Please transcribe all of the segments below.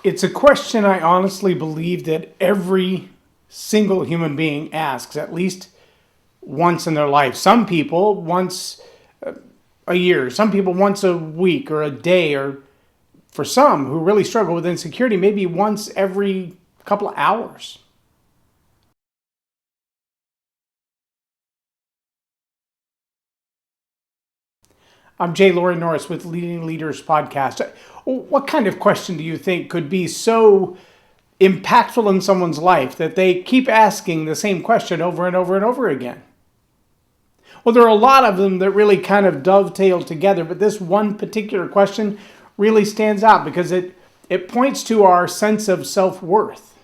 It's a question I honestly believe that every single human being asks at least once in their life. Some people once a year, some people once a week or a day, or for some who really struggle with insecurity, maybe once every couple of hours. I'm J Loren Norris with Leading Leaders Podcast. What kind of question do you think could be so impactful in someone's life that they keep asking the same question over and over and over again? Well, there are a lot of them that really kind of dovetail together, but this one particular question really stands out because it points to our sense of self-worth.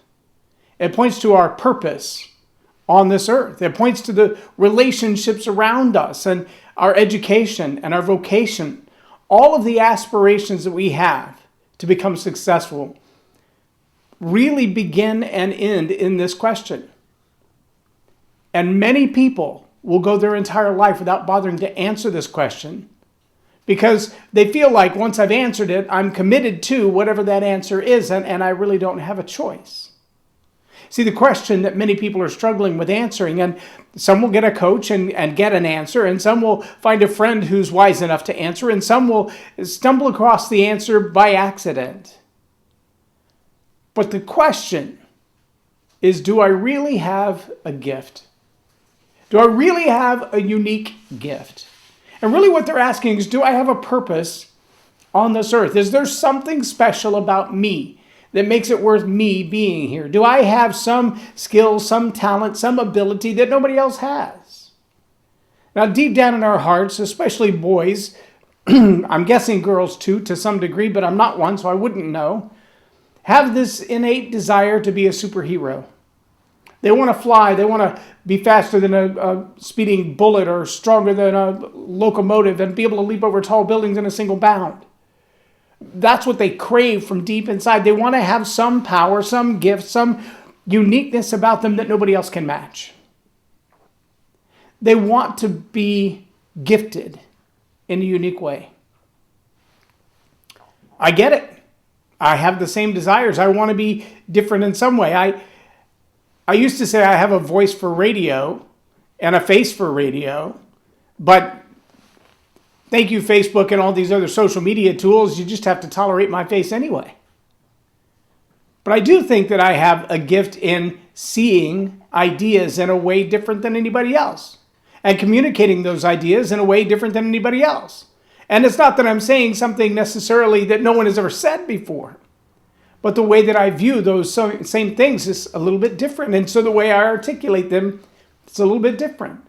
It points to our purpose on this earth. It points to the relationships around us and our education and our vocation. All of the aspirations that we have to become successful really begin and end in this question. And many people will go their entire life without bothering to answer this question because they feel like once I've answered it, I'm committed to whatever that answer is, and I really don't have a choice. See, the question that many people are struggling with answering, and some will get a coach and get an answer, and some will find a friend who's wise enough to answer, and some will stumble across the answer by accident. But the question is, do I really have a gift? Do I really have a unique gift? And really what they're asking is, do I have a purpose on this earth? Is there something special about me that makes it worth me being here? Do I have some skill, some talent, some ability that nobody else has? Now, deep down in our hearts, especially boys, I'm guessing girls too, to some degree, but I'm not one, so I wouldn't know, have this innate desire to be a superhero. They want to fly. They want to be faster than a speeding bullet or stronger than a locomotive and be able to leap over tall buildings in a single bound. That's what they crave from deep inside. They want to have some power, some gift, some uniqueness about them that nobody else can match. They want to be gifted in a unique way. I get it. I have the same desires. I want to be different in some way. I used to say I have a voice for radio and a face for radio, but thank you, Facebook and all these other social media tools, you just have to tolerate my face anyway. But I do think that I have a gift in seeing ideas in a way different than anybody else and communicating those ideas in a way different than anybody else. And it's not that I'm saying something necessarily that no one has ever said before, but the way that I view those same things is a little bit different. And so the way I articulate them, it's a little bit different.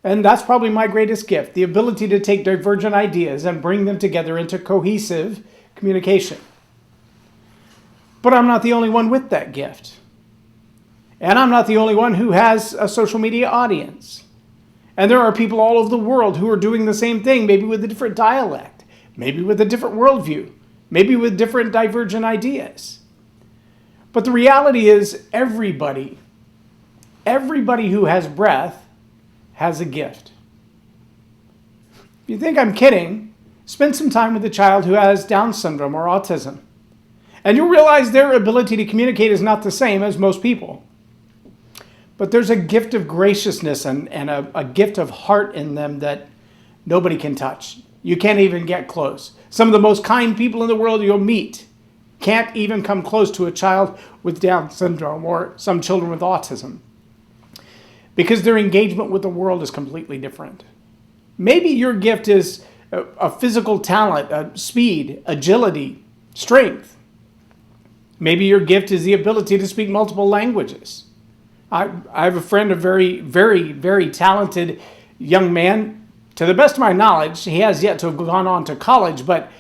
And that's probably my greatest gift, the ability to take divergent ideas and bring them together into cohesive communication. But I'm not the only one with that gift. And I'm not the only one who has a social media audience. And there are people all over the world who are doing the same thing, maybe with a different dialect, maybe with a different worldview, maybe with different divergent ideas. But the reality is everybody who has breath has a gift. If you think I'm kidding, spend some time with a child who has Down syndrome or autism, and you'll realize their ability to communicate is not the same as most people. But there's a gift of graciousness and a gift of heart in them that nobody can touch. You can't even get close. Some of the most kind people in the world you'll meet can't even come close to a child with Down syndrome or some children with autism, because their engagement with the world is completely different. Maybe your gift is a physical talent, speed, agility, strength. Maybe your gift is the ability to speak multiple languages. I have a friend, a very, very, very talented young man. To the best of my knowledge, he has yet to have gone on to college, but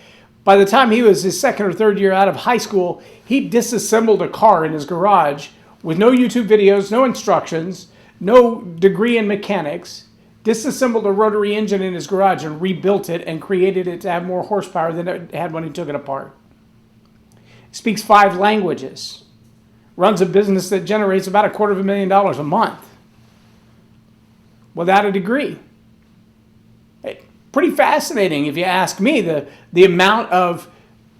by the time he was his second or third year out of high school, he disassembled a car in his garage with no YouTube videos, no instructions, no degree in mechanics, disassembled a rotary engine in his garage and rebuilt it and created it to have more horsepower than it had when he took it apart. He speaks 5 languages, runs a business that generates about $250,000 a month without a degree. Pretty fascinating if you ask me, the amount of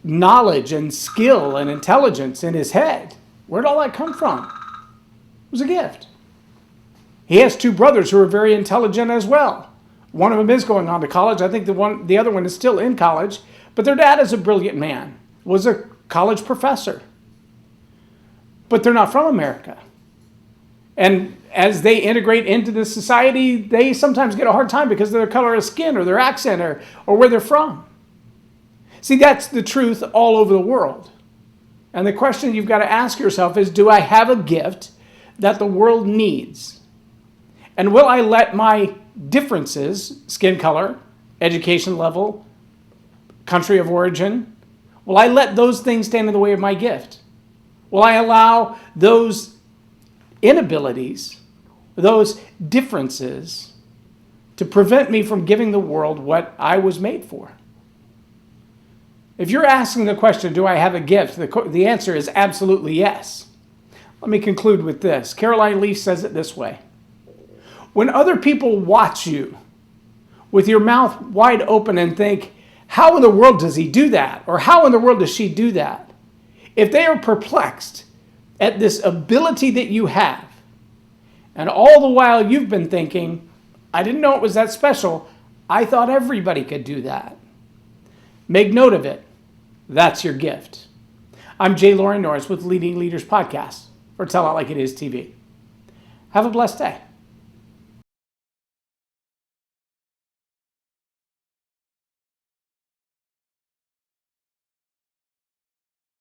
knowledge and skill and intelligence in his head. Where'd all that come from? It was a gift. He has two brothers who are very intelligent as well. One of them is going on to college. I think the other one is still in college. But their dad is a brilliant man, was a college professor. But they're not from America. And as they integrate into the society, they sometimes get a hard time because of their color of skin or their accent or where they're from. See, that's the truth all over the world. And the question you've got to ask yourself is, do I have a gift that the world needs? And will I let my differences, skin color, education level, country of origin, will I let those things stand in the way of my gift? Will I allow those inabilities, those differences, to prevent me from giving the world what I was made for? If you're asking the question, do I have a gift? The answer is absolutely yes. Let me conclude with this. Caroline Leaf says it this way. When other people watch you with your mouth wide open and think, how in the world does he do that? Or how in the world does she do that? If they are perplexed at this ability that you have, and all the while you've been thinking, I didn't know it was that special. I thought everybody could do that. Make note of it. That's your gift. I'm J Loren Norris with Leading Leaders Podcast for Tell It Like It Is TV. Have a blessed day.